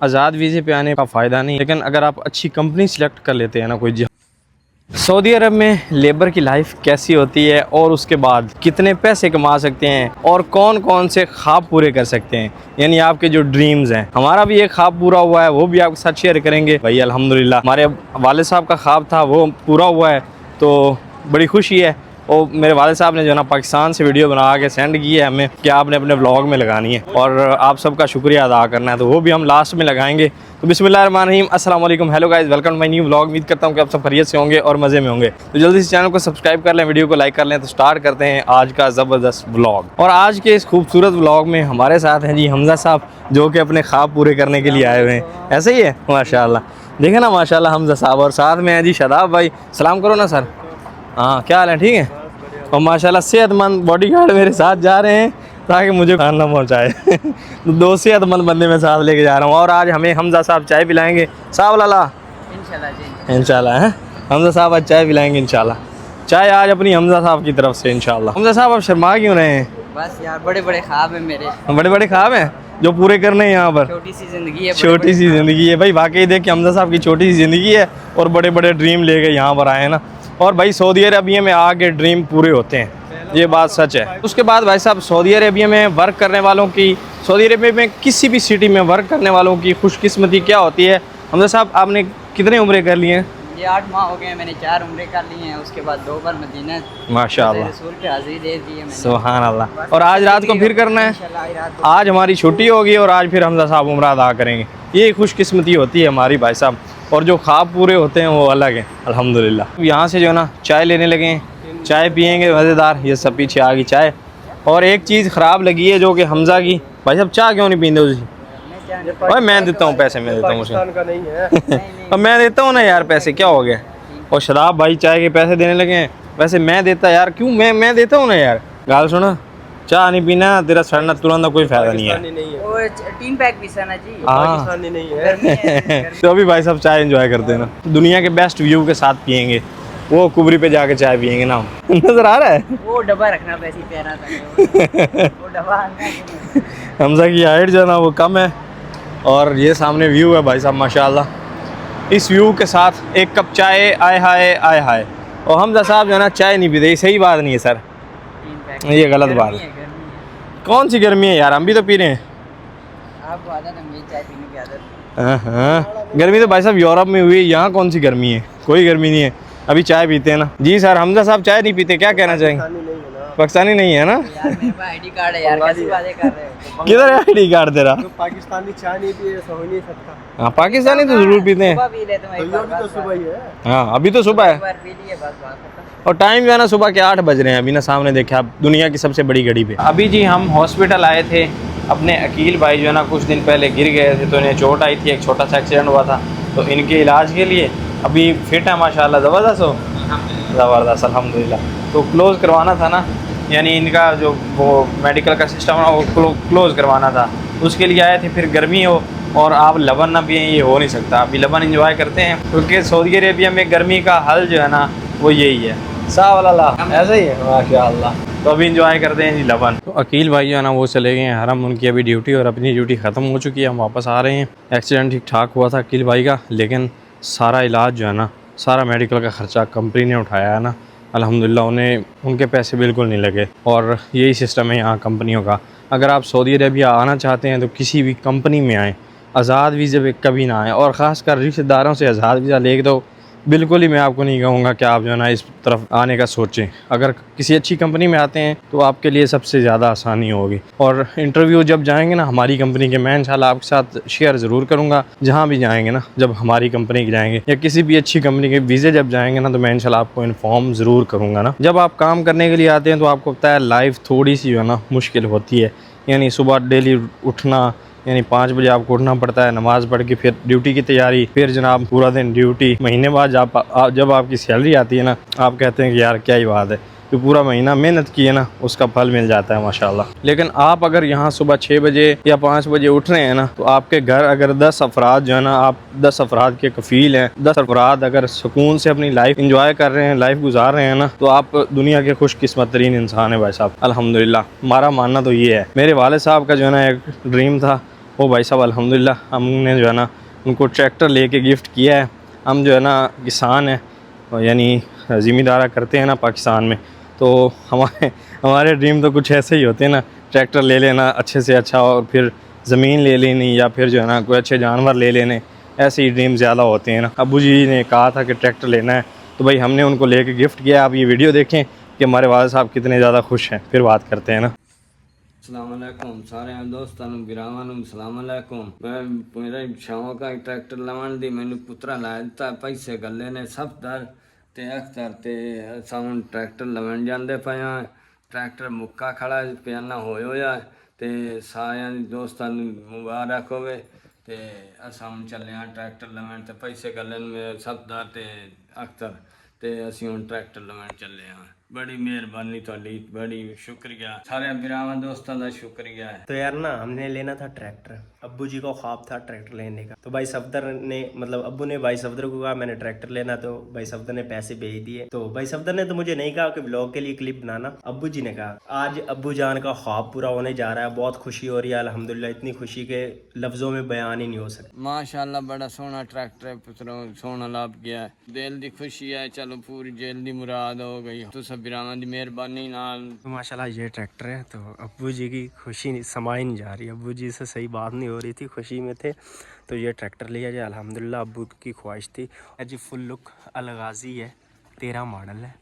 आज़ाद वीज़े पे आने का फ़ायदा नहीं, लेकिन अगर आप अच्छी कंपनी सिलेक्ट कर लेते हैं ना कोई। सऊदी अरब में लेबर की लाइफ कैसी होती है और उसके बाद कितने पैसे कमा सकते हैं और कौन कौन से ख्वाब पूरे कर सकते हैं, यानी आपके जो ड्रीम्स हैं। हमारा भी एक ख्वाब पूरा हुआ है, वो भी आपके साथ शेयर करेंगे भाई। अल्हम्दुलिल्लाह हमारे वालिद साहब का ख्वाब था वो पूरा हुआ है, तो बड़ी खुशी है। और मेरे वालिद साहब ने जो ना पाकिस्तान से वीडियो बना के सेंड की है हमें कि आपने अपने व्लॉग में लगानी है और आप सबका शुक्रिया अदा करना है, तो वो भी हम लास्ट में लगाएंगे। तो बिस्मिल्लाहिर्रहमानिर्रहीम, अस्सलाम वालेकुम, hello guys, welcome to my new vlog. उम्मीद करता हूँ कि आप सब खैरियत से होंगे और मज़े में होंगे। तो जल्दी से चैनल को सब्सक्राइब कर लें, वीडियो को लाइक कर लें। तो स्टार्ट करते हैं आज का ज़बरदस्त व्लॉग। और आज के इस खूबसूरत व्लॉग में हमारे साथ हैं जी हमज़ा साहब, जो कि अपने ख्वाब पूरे करने के लिए आए हुए हैं। ऐसे ही है माशाल्लाह, देखें ना माशाल्लाह हमज़ा साहब। और साथ में है जी शादाब भाई, सलाम करो ना सर। हाँ, क्या हाल है, ठीक है। और माशाल्लाह सेहतमंद बॉडीगार्ड मेरे साथ जा रहे हैं ताकि मुझे खाना ना पहुँचाए। तो दो सेहतमंद बंदे मैं साथ लेके जा रहा हूँ। और आज हमें हमज़ा साहब चाय पिलाएंगे साहब लाला, इंशाल्लाह है। हमज़ा साहब आज चाय पिलाएंगे इंशाल्लाह। चाय आज अपनी हमज़ा साहब की तरफ से इंशाल्लाह। हमज़ा साहब आप शर्मा क्यों रहे हैं? बस यार बड़े बड़े ख्वाब हैं मेरे, बड़े बड़े ख्वाब हैं जो पूरे करने हैं यहाँ पर। छोटी सी जिंदगी है, छोटी सी ज़िंदगी है भाई। वाकई देख के हमज़ा साहब की छोटी सी ज़िंदगी है और बड़े बड़े ड्रीम लेके यहाँ पर आए हैं ना। और भाई सऊदी अरबिया में आके ड्रीम पूरे होते हैं, ये बात सच है। उसके बाद भाई साहब सऊदी अरेबिया में वर्क करने वालों की, सऊदी अरेबिया में किसी भी सिटी में वर्क करने वालों की खुशकिस्मती क्या होती है। हमज़ा साहब आपने कितने उम्रे कर लिए हैं? ये 8 माह हो गए, मैंने 4 उम्रे कर ली हैं। उसके बाद 2 बार मदीना माशाअल्लाह, रसूल पे हाजिरी दे दी है मैंने। सुभान अल्लाह। और आज रात को फिर करना है। इंशाल्लाह रात को आज हमारी छुट्टी होगी और आज फिर हमज़ा साहब उम्रा अदा करेंगे। ये खुशकिस्मती होती है हमारी भाई साहब। और जो ख्वाब पूरे होते हैं वो अलग हैं अल्हम्दुलिल्लाह। यहाँ से जो ना चाय लेने लगे हैं, चाय पियेंगे मज़ेदार। ये सब पीछे आ गई चाय। और एक चीज़ ख़राब लगी है जो कि हमज़ा की, भाई साहब चाय क्यों नहीं पीते उसी? भाई मैं देता हूँ पैसे, मैं देता हूँ उसे। अब मैं देता हूँ ना यार पैसे, क्या हो गया। और शराब भाई चाय के पैसे देने लगे हैं। वैसे मैं देता यार, क्यों मैं देता हूँ ना यार। गाल सुना, चाय नहीं पीना, तेरा सड़ना तुरंत कोई फायदा नहीं है। वो 3 पैक पीसा ना जी। हाँ नहीं है। तो अभी भाई साहब चाय एंजॉय करते हैं ना, दुनिया के बेस्ट व्यू के साथ पियेंगे। वो कुबरी पे जाके चाय पियेंगे ना। नजर आ रहा है वो डब्बा रखना वैसे प्यारा था। वो डब्बा हमज़ा की हाइट जो है ना वो कम है। और ये सामने व्यू है भाई साहब माशाल्लाह। इस व्यू के साथ एक कप चाय, आय हाय आय हाय। और हमज़ा साहब जो है ना चाय नहीं पीते, सही बात नहीं है सर, 3 पैक ये गलत बात है। कौन सी गर्मी है यार, हम भी तो पी रहे हैं। आपको आदत है, मुझे चाय पीने की आदत। हाँ, गर्मी तो भाई साहब यूरोप में हुई है, यहाँ कौन सी गर्मी है, कोई गर्मी नहीं है। अभी चाय पीते हैं ना जी सर। हमज़ा साहब चाय नहीं पीते, क्या कहना चाहेंगे? पाकिस्तानी नहीं है ना यार मेरे पास आईडी कार्ड है यार, कैसी बातें कर रहे हो। किधर है आईडी कार्ड तेरा? पाकिस्तानी चाय नहीं पिए ऐसा हो नहीं सकता। हाँ पाकिस्तानी तो जरूर पीते हैं। सुबह पी लेते हैं एक बार, तो सुबह ही है। हाँ अभी तो सुबह है एक बार पी लिए बस बात खत्म। और टाइम जो है ना सुबह के 8 बज रहे हैं। अभी ना सामने देखे आप, दुनिया की सबसे बड़ी घड़ी पे। अभी जी हम हॉस्पिटल आए थे, अपने अकील भाई जो है ना कुछ दिन पहले गिर गए थे, तो इन्हें चोट आई थी, एक छोटा सा एक्सीडेंट हुआ था, तो इनके इलाज के लिए अभी फिट है माशाल्लाह, ज़बरदस्त हो, ज़बरदस्त अल्हम्दुलिल्लाह। तो क्लोज़ करवाना था ना, यानी इनका जो वो मेडिकल का सिस्टम है वो क्लोज़ करवाना था, उसके लिए आए थे। फिर गर्मी हो और आप लबन ना पिए, ये हो नहीं सकता। अभी लबन एंजॉय करते हैं क्योंकि सऊदी अरेबिया में गर्मी का हल जो है ना वो यही है। साहब ऐसा ही है माशाअल्लाह। तो अभी इंजॉय करते हैं जी लबन। तो अकील भाई जो है ना वो चले गए हैं हरम, उनकी अभी ड्यूटी, और अपनी ड्यूटी ख़त्म हो चुकी है, हम वापस आ रहे हैं। एक्सीडेंट ठीक ठाक हुआ था अकील भाई का, लेकिन सारा इलाज जो है ना, सारा मेडिकल का ख़र्चा कंपनी ने उठाया है ना अल्हम्दुलिल्लाह। उन्हें उनके पैसे बिल्कुल नहीं लगे। और यही सिस्टम है यहाँ कंपनियों का। अगर आप सऊदी अरेबिया आना चाहते हैं तो किसी भी कंपनी में आएँ, आज़ाद वीज़े पे कभी ना आएँ। और ख़ासकर रिश्तेदारों से आज़ाद वीज़ा लेके तो बिल्कुल ही मैं आपको नहीं कहूँगा कि आप जो है ना इस तरफ आने का सोचें। अगर किसी अच्छी कंपनी में आते हैं तो आपके लिए सबसे ज़्यादा आसानी होगी। और इंटरव्यू जब जाएंगे ना हमारी कंपनी के, मैं इंशाल्लाह आपके साथ शेयर ज़रूर करूँगा। जहाँ भी जाएंगे ना, जब हमारी कंपनी के जाएंगे या किसी भी अच्छी कंपनी के वीज़े जब जाएंगे ना, तो मैं इंशाल्लाह आपको इन्फॉर्म ज़रूर करूँगा ना। जब आप काम करने के लिए आते हैं तो आपको पता है लाइफ थोड़ी सी जो है ना मुश्किल होती है। यानी सुबह डेली उठना, यानी 5 बजे आपको उठना पड़ता है, नमाज़ पढ़ के फिर ड्यूटी की तैयारी, फिर जनाब पूरा दिन ड्यूटी। महीने बाद जब आपकी सैलरी आती है ना, आप कहते हैं कि यार क्या ही बात है, जो पूरा महीना मेहनत की है ना उसका फल मिल जाता है माशाल्लाह। लेकिन आप अगर यहाँ सुबह 6 बजे या 5 बजे उठ रहे हैं ना, तो आपके घर अगर 10 अफराद जो है ना, आप 10 अफराद के कफ़ील हैं, 10 अफराद अगर सुकून से अपनी लाइफ इंजॉय कर रहे हैं, लाइफ गुजार रहे हैं ना, तो आप दुनिया के खुशकिस्मत तरीन इंसान है भाई साहब अल्हम्दुलिल्लाह। हमारा मानना तो ये है। मेरे वाले साहब का जो है ना एक ड्रीम था वो भाई साहब अल्हम्दुलिल्लाह हमने जो है ना उनको ट्रैक्टर लेके गिफ्ट किया है। हम जो है ना किसान हैं, यानी ज़िम्मेदारा करते हैं ना पाकिस्तान में, तो हमारे ड्रीम तो कुछ ऐसे ही होते हैं ना, ट्रैक्टर ले लेना अच्छे से अच्छा, और फिर ज़मीन ले लेनी, या फिर जो है ना कोई अच्छे जानवर ले लेने, ऐसे ही ड्रीम ज़्यादा होते हैं ना। अब्बू जी ने कहा था कि ट्रैक्टर लेना है, तो भाई हमने उनको लेके गिफ्ट किया। आप ये वीडियो देखें कि हमारे वालिद साहब कितने ज़्यादा खुश हैं, फिर बात करते हैं ना। अस्सलाम वालेकुम सारे दोस्तों गिरावां नूं सलाम वालेकुम। मैं मेरा शौक है ट्रैक्टर लवन दी, मैनू पुत्रा ला दिता, पैसे गले ने सफदर ते अख्तर ते असां हुण ट्रैक्टर लवन जांदे पए हां। ट्रैक्टर मुक्का खड़ा पियाना होया ते सारिਆਂ दोस्तां नूं मुबारक होवे ते असां हुण चले हां ट्रैक्टर लवन ते पैसे गले ने सफदर ते अख्तर ते असीं हुण ट्रैक्टर लवन चले हां। बड़ी मेहरबानी थोड़ी, बड़ी शुक्रिया, सारे बिरावां दोस्तों का शुक्रिया है। तो यार ना हमने लेना था ट्रैक्टर, अब्बू जी का ख्वाब था ट्रैक्टर लेने का। तो भाई सफदर ने मतलब अब्बू ने भाई सफदर को कहा मैंने ट्रैक्टर लेना, तो भाई सफदर ने पैसे भेज दिए। तो भाई सफदर ने तो मुझे नहीं कहा कि ब्लॉग के लिए क्लिप बनाना, अब्बू जी ने कहा। आज अब्बू जान का ख्वाब पूरा होने जा रहा है, बहुत खुशी हो रही है अल्हम्दुलिल्लाह, इतनी खुशी के लफ्जों में बयान ही नहीं हो सकता। माशाल्लाह बड़ा सोहना ट्रैक्टर है पुत्रों, सोहना लाभ गया है, दिल की खुशी है, चलो पूरी जेल की मुराद हो गई। तो सब बिरावां दी मेहरबानी नाल तो माशाल्लाह ये ट्रैक्टर है। तो अब्बू जी की खुशी समाई नहीं जा रही, अब्बू जी से सही बात नहीं हो रही थी, खुशी में थे। तो ये ट्रैक्टर लिया जाए अल्हम्दुलिल्लाह, अब्बू की ख्वाहिश थी। जी फुल लुक अलगाजी है, 13 मॉडल है,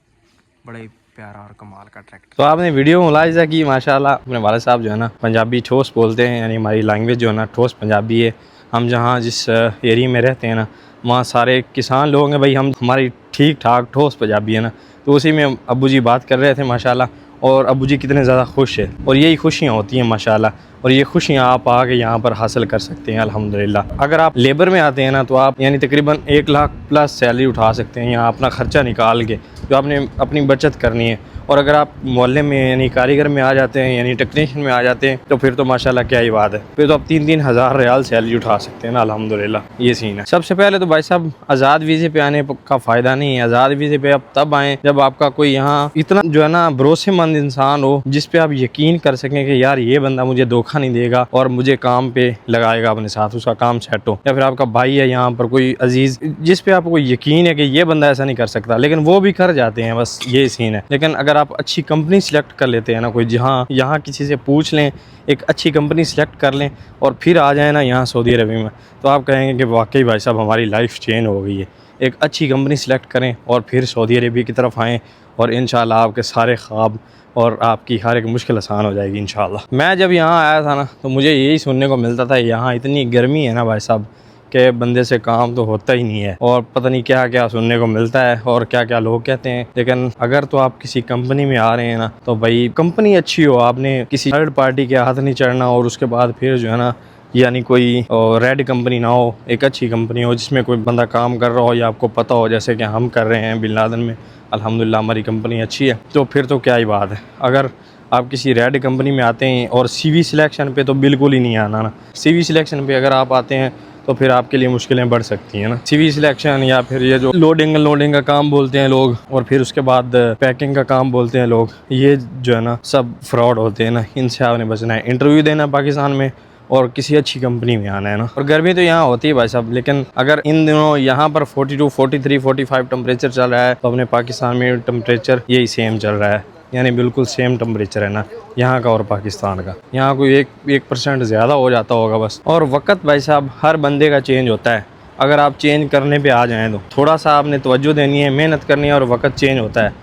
बड़ा ही प्यारा और कमाल का ट्रैक्टर। तो आपने वीडियो में मुलाहिजा की माशाल्लाह, अपने वालिद साहब जो है ना पंजाबी ठोस बोलते हैं, यानी हमारी लैंग्वेज जो है ना ठोस पंजाबी है। हम जहाँ जिस एरिया में रहते हैं ना, वहाँ सारे किसान लोग हैं भाई, हम हमारी ठीक ठाक ठोस पंजाबी है ना, तो उसी में अब्बू जी बात कर रहे थे माशाल्लाह। और अब्बू जी कितने ज़्यादा खुश है, और यही खुशियाँ होती हैं माशाल्लाह, और ये खुशियाँ आप आके यहाँ पर हासिल कर सकते हैं अल्हम्दुलिल्लाह। अगर आप लेबर में आते हैं ना, तो आप यानी तकरीबन 1 लाख प्लस सैलरी उठा सकते हैं यहाँ अपना ख़र्चा निकाल के, जो आपने अपनी बचत करनी है। और अगर आप मोहल्ले में यानी कारीगर में आ जाते हैं, यानी टेक्नीशियन में आ जाते हैं, तो फिर तो माशाल्लाह क्या ही बात है, फिर तो आप 3-3 हज़ार रियाल सैलरी उठा सकते हैं ना अल्हम्दुलिल्लाह। ये सीन है। सबसे पहले तो भाई साहब आज़ाद वीज़े पे आने का फ़ायदा नहीं है। आज़ाद वीज़े पे आप तब आएँ जब आपका कोई यहाँ इतना जो है ना भरोसेमंद इंसान हो, जिस पे आप यकीन कर सकें कि यार ये बंदा मुझे धोखा नहीं देगा और मुझे काम पे लगाएगा अपने साथ, उसका काम सेट हो। या फिर आपका भाई है यहाँ पर कोई अजीज़, जिस पे आपको यकीन है कि ये बंदा ऐसा नहीं कर सकता, लेकिन वो भी कर जाते हैं, बस ये सीन है। लेकिन अगर आप अच्छी कंपनी सिलेक्ट कर लेते हैं ना, कोई जहाँ यहाँ किसी से पूछ लें, एक अच्छी कंपनी सिलेक्ट कर लें और फिर आ जाए ना यहाँ सऊदी अरब में, तो आप कहेंगे कि वाकई भाई साहब हमारी लाइफ चेंज हो गई है। एक अच्छी कंपनी सिलेक्ट करें और फिर सऊदी अरब की तरफ आएँ, और इंशाल्लाह आपके सारे ख्वाब और आपकी हर एक मुश्किल आसान हो जाएगी इंशाल्लाह। मैं जब यहाँ आया था ना, तो मुझे यही सुनने को मिलता था, यहाँ इतनी गर्मी है ना भाई साहब के बंदे से काम तो होता ही नहीं है, और पता नहीं क्या क्या सुनने को मिलता है और क्या क्या लोग कहते हैं। लेकिन अगर तो आप किसी कंपनी में आ रहे हैं ना, तो भाई कंपनी अच्छी हो, आपने किसी थर्ड पार्टी के हाथ नहीं चढ़ना, और उसके बाद फिर जो है ना यानी कोई रेड कंपनी ना हो, एक अच्छी कंपनी हो जिसमें कोई बंदा काम कर रहा हो या आपको पता हो, जैसे कि हम कर रहे हैं बिन लादेन में, अल्हम्दुलिल्लाह हमारी कंपनी अच्छी है, तो फिर तो क्या ही बात है। अगर आप किसी रेड कंपनी में आते हैं और CV सिलेक्शन पे तो बिल्कुल ही नहीं आना ना, CV सिलेक्शन पे अगर आप आते हैं तो फिर आपके लिए मुश्किलें बढ़ सकती हैं ना। CV सिलेक्शन या फिर ये जो लोडिंग का काम बोलते हैं लोग, और फिर उसके बाद पैकिंग का काम बोलते हैं लोग, ये जो है ना सब फ्रॉड होते हैं ना, इनसे आपने बचना है। इंटरव्यू देना पाकिस्तान में और किसी अच्छी कंपनी में आना है ना। और गर्मी तो यहाँ होती है भाई साहब, लेकिन अगर इन दिनों यहाँ पर 42, 43, 45 टेम्परेचर चल रहा है, तो अपने पाकिस्तान में टेम्परेचर यही सेम चल रहा है, यानी बिल्कुल सेम टेम्परेचर है ना यहाँ का और पाकिस्तान का। यहाँ कोई 1% ज़्यादा हो जाता होगा बस। और वक्त भाई साहब हर बंदे का चेंज होता है, अगर आप चेंज करने पे आ जाएँ तो थोड़ा सा आपने तवज्जो देनी है, मेहनत करनी है, और वक्त चेंज होता है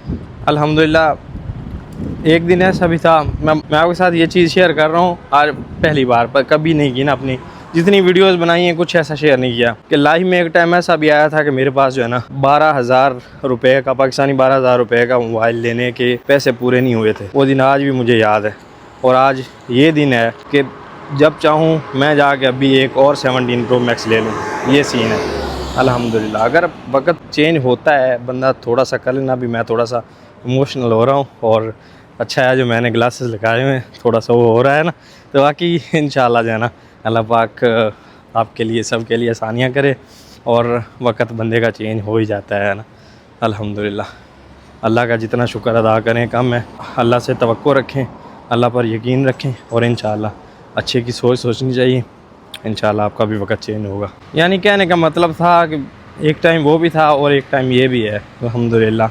अल्हम्दुलिल्लाह। एक दिन ऐसा भी था, मैं आपके साथ ये चीज़ शेयर कर रहा हूँ आज पहली बार, पर कभी नहीं की ना, अपनी जितनी वीडियोस बनाई हैं कुछ ऐसा शेयर नहीं किया। कि लाइफ में एक टाइम ऐसा भी आया था कि मेरे पास जो है ना 12,000 रुपये का, पाकिस्तानी 12,000 रुपये का मोबाइल लेने के पैसे पूरे नहीं हुए थे। वो दिन आज भी मुझे याद है, और आज ये दिन है कि जब चाहूँ मैं जाके अभी एक और 17 Pro Max ले लूँ, ये सीन है अल्हम्दुलिल्लाह। अगर वक्त चेंज होता है बंदा थोड़ा सा कर लेना। भी मैं थोड़ा सा इमोशनल हो रहा हूँ, और अच्छा है जो मैंने ग्लासेस लगाए हुए हैं, थोड़ा सा वो हो रहा है ना, तो बाकी इंशाल्लाह जो है ना अल्लाह पाक आपके लिए सब के लिए आसानियाँ करे, और वक्त बंदे का चेंज हो ही जाता है ना अल्हम्दुलिल्लाह। अल्लाह का जितना शुक्र अदा करें कम है। अल्लाह से तवक्को रखें, अल्लाह पर यकीन रखें, और इंशाल्लाह अच्छे की सोचनी चाहिए। इंशाल्लाह आपका भी वक्त चेंज होगा। यानी कहने का मतलब था कि एक टाइम वो भी था और एक टाइम ये भी है। अल्हम्दुलिल्लाह,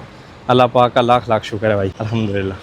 अल्लाह पाक का लाख लाख शुक्र है भाई, अल्हम्दुलिल्लाह।